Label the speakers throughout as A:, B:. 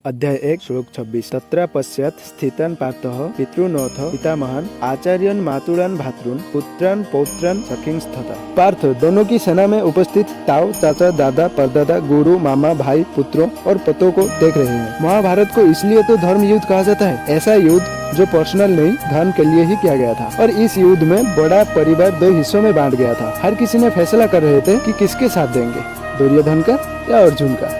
A: अध्याय 1 श्लोक 26। तत्र पश्चात् स्थितान् पार्थः पितॄनोऽथ पितामहान् आचार्यान् मातुलान् भातॄन् पुत्रान् पौत्रान् सखींस्तथा। पार्थ दोनों की सेना में उपस्थित ताऊ, चाचा, दादा, परदादा, गुरु, मामा, भाई, पुत्रों और पतों को देख रहे हैं। महाभारत को इसलिए तो धर्म युद्ध कहा जाता है। ऐसा युद्ध जो पर्सनल नहीं, धर्म के लिए ही किया गया था। और इस युद्ध में बड़ा परिवार दो हिस्सों में बांट गया था। हर किसी ने फैसला कर रहे थे कि किसके साथ देंगे, दुर्योधन का या अर्जुन का।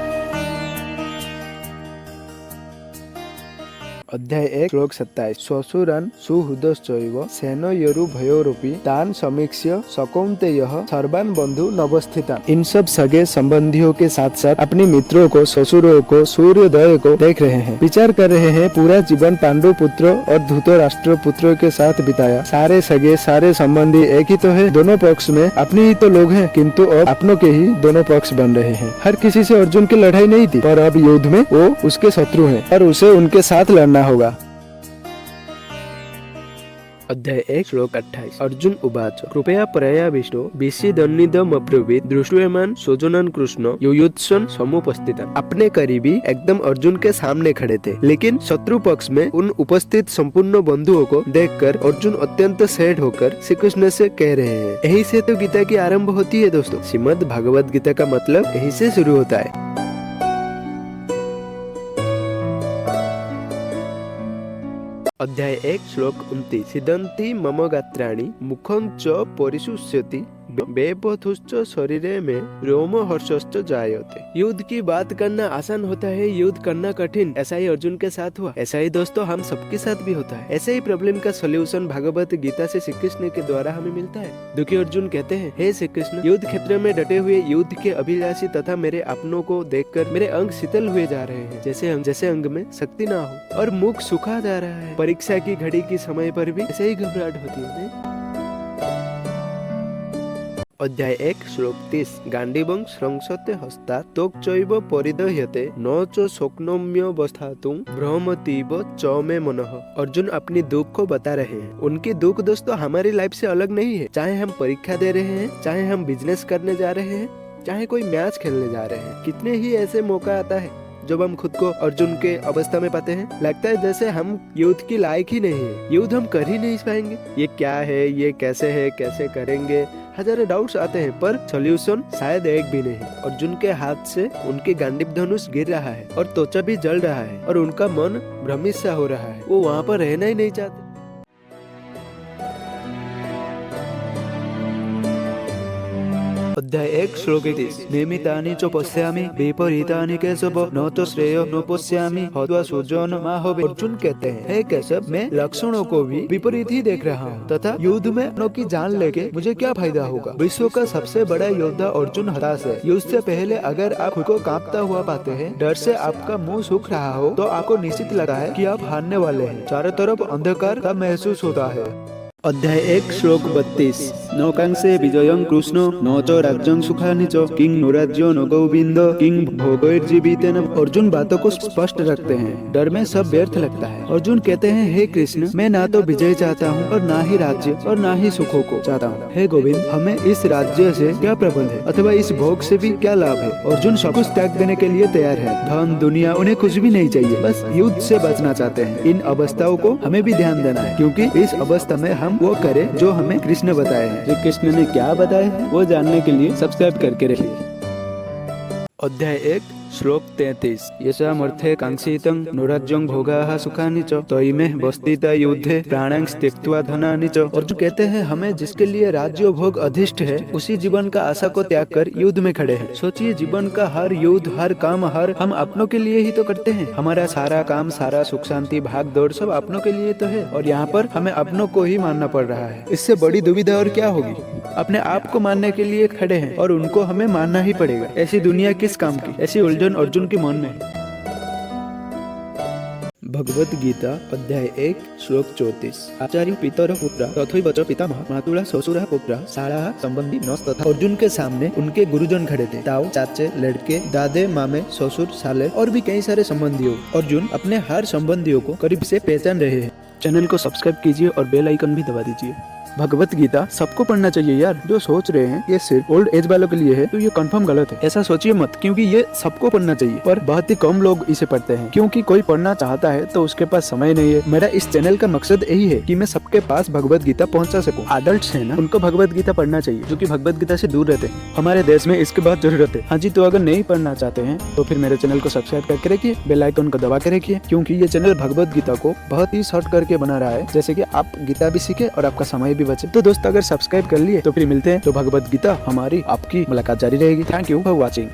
A: अध्याय 1 श्लोक 27। श्वशुरान् सुहृदश्चैव सेनयोरुभयोरपि तान् समीक्ष्य सकौन्तेयः सर्वान् बन्धु नवस्थितान्। इन सब सगे संबंधियों के साथ साथ अपने मित्रों को, ससुरों को, सूर्योदय को देख रहे हैं, विचार कर रहे हैं। पूरा जीवन पांडु पुत्र और धृतराष्ट्र पुत्रों के साथ बिताया। सारे सगे, सारे संबंधी एक ही तो है। दोनों पक्ष में अपने ही तो लोग हैं, किंतु अब अपनों के ही दोनों पक्ष बन रहे हैं। हर किसी से अर्जुन की लड़ाई नहीं थी, पर अब युद्ध में वो उसके शत्रु हैं और उसे उनके साथ लड़ना होगा। अध्याय 1 श्लोक 28। अर्जुन उवाच कृपया प्रयाविष्टो विषीदन्निदमब्रवीत् दृश्यमान् स्वजनान् कृष्ण युयुत्सन् समुपस्थितान्। अपने करीबी एकदम अर्जुन के सामने खड़े थे, लेकिन शत्रु पक्ष में उन उपस्थित संपूर्ण बंधुओं को देखकर अर्जुन अत्यंत सैड होकर श्री कृष्ण से कह रहे हैं। यही से तो गीता की आरंभ होती है दोस्तों। श्रीमद् भागवत गीता का मतलब यही से शुरू होता है। अध्याय 1 श्लोक 29। सिदन्ति मम गात्राणि मुखं च परिशुष्यति बेपथुश्च शरीरे में रोमहर्षश्च जायते। युद्ध की बात करना आसान होता है, युद्ध करना कठिन। ऐसा ही अर्जुन के साथ हुआ। ऐसा ही दोस्तों हम सबके साथ भी होता है। ऐसे ही प्रॉब्लम का सॉल्यूशन भागवत गीता से श्री कृष्ण के द्वारा हमें मिलता है। दुखी अर्जुन कहते हैं, हे श्री कृष्ण, युद्ध क्षेत्र में डटे हुए युद्ध के अभिलाषी तथा मेरे अपनों को देखकर मेरे अंग शीतल हुए जा रहे हैं, जैसे अंग में शक्ति ना हो और मुख सूखा जा रहा है। परीक्षा की घड़ी के समय पर भी ऐसे ही घबराहट होती है। अध्याय 1 श्लोक 30। गांडीवं स्रंसते हस्ता तोक्चैव परिदह्यते न च शक्नोम्यवस्थातुं भ्रमतीव च मे मनः। अर्जुन अपनी दुख को बता रहे हैं। उनकी दुख दोस्तों हमारी लाइफ से अलग नहीं है। चाहे हम परीक्षा दे रहे हैं, चाहे हम बिजनेस करने जा रहे हैं, चाहे कोई मैच खेलने जा रहे हैं, कितने ही ऐसे मौका आता है जब हम खुद को अर्जुन के अवस्था में पाते हैं। लगता है जैसे हम युद्ध की लायक ही नहीं है, युद्ध हम कर ही नहीं पाएंगे। ये क्या है, ये कैसे है, कैसे करेंगे, हजारों डाउट्स आते हैं, पर सॉल्यूशन शायद एक भी नहीं। अर्जुन के हाथ से उनके गांडीव धनुष गिर रहा है और त्वचा भी जल रहा है और उनका मन भ्रमित सा हो रहा है। वो वहाँ पर रहना ही नहीं चाहते। अध्याय 1 श्लोक 31। निमितानि च पश्यामि विपरीतानि केशव न तो श्रेयो न पश्यामि हत्वा स्वजन माहवे। अर्जुन कहते हैं, हे केशव, मैं लक्षणों को भी विपरीत ही देख रहा हूँ तथा युद्ध में अपनों की जान लेके मुझे क्या फायदा होगा। विश्व का सबसे बड़ा योद्धा अर्जुन हताश है। युद्ध से पहले अगर आप खुद को कांपता हुआ पाते हैं, डर से आपका मुंह सूख रहा हो, तो आपको निश्चित लगा है कि आप हारने वाले हैं। चारों तरफ अंधकार का महसूस होता है। अध्याय 1 श्लोक 32। नौकांक्षे विजयं कृष्ण न च राज्यं सुखानि च किं नो राज्यो न गोविंद किं भोगैर्जीवितेन। अर्जुन बातों को स्पष्ट रखते हैं, डर में सब व्यर्थ लगता है। अर्जुन कहते हैं, हे कृष्ण, मैं ना तो विजय चाहता हूँ और ना ही राज्य और ना ही सुखों को चाहता हूँ। हे गोविंद, हमें इस राज्य से क्या प्रबंध है अथवा इस भोग से भी क्या लाभ है। अर्जुन सब कुछ त्याग देने के लिए तैयार है। धन दुनिया उन्हें कुछ भी नहीं चाहिए, बस युद्ध से बचना चाहते हैं। इन अवस्थाओं को हमें भी ध्यान देना है, क्योंकि इस अवस्था में हम वो करें जो हमें कृष्ण बताए हैं। श्री कृष्ण ने क्या बताया है वो जानने के लिए सब्सक्राइब करके रखिए। अध्याय 1 श्लोक 33। येषामर्थे कांक्षितं नो राज्यं भोगाः सुखानि च तयिमे वस्थिता युद्धे प्राणां त्यक्त्वा धनानि च। अर्जुन कहते हैं, हमें जिसके लिए राज्य भोग अधिष्ठ है, उसी जीवन का आशा को त्याग कर युद्ध में खड़े हैं। सोचिए, जीवन का हर युद्ध, हर काम, हर हम अपनों के लिए ही तो करते हैं। हमारा सारा काम, सारा सुख शांति, भाग दौड़ सब अपनों के लिए तो है, और यहाँ पर हमें अपनों को ही मानना पड़ रहा है। इससे बड़ी दुविधा और क्या होगी। अपने आप को मानने के लिए खड़े हैं और उनको हमें मानना ही पड़ेगा। ऐसी दुनिया किस काम की। ऐसी उलझन अर्जुन के मन में। भगवत गीता अध्याय 1 श्लोक 34। आचार्य पितर पुत्र तथैव च पितामह मातुला ससुरा पुत्र शाला संबंधी नस्तथा। अर्जुन के सामने उनके गुरुजन खड़े थे, ताऊ, चाचे, लड़के, दादे, मामे, ससुर, साले और भी कई सारे संबंधियों। अर्जुन अपने हर संबंधियों को करीब से पहचान रहे हैं। चैनल को सब्सक्राइब कीजिए और बेल आइकन भी दबा दीजिए। भगवत गीता सबको पढ़ना चाहिए यार। जो सोच रहे हैं ये सिर्फ ओल्ड एज वालों के लिए है तो ये कंफर्म गलत है। ऐसा सोचिए मत, क्योंकि ये सबको पढ़ना चाहिए, पर बहुत ही कम लोग इसे पढ़ते हैं। क्योंकि कोई पढ़ना चाहता है तो उसके पास समय नहीं है। मेरा इस चैनल का मकसद यही है कि मैं सबके पास भगवत गीता पहुंचा सकूं। एडल्ट्स है ना, उनको भगवत गीता पढ़ना चाहिए जो कि भगवत गीता से दूर रहते हैं। हमारे देश में इसकी बहुत जरूरत है। हाँ जी, तो अगर नहीं पढ़ना चाहते हैं तो फिर मेरे चैनल को सब्सक्राइब करके रखिए, बेल आइकन को दबा के रखिए, क्योंकि ये चैनल भगवत गीता को बहुत ही शॉर्ट करके बना रहा है, जैसे कि आप गीता भी सीखे और आपका समय भी बचे। तो दोस्तों, अगर सब्सक्राइब कर लिए तो फिर मिलते हैं। तो भगवत गीता हमारी आपकी मुलाकात जारी रहेगी। Thank you for watching.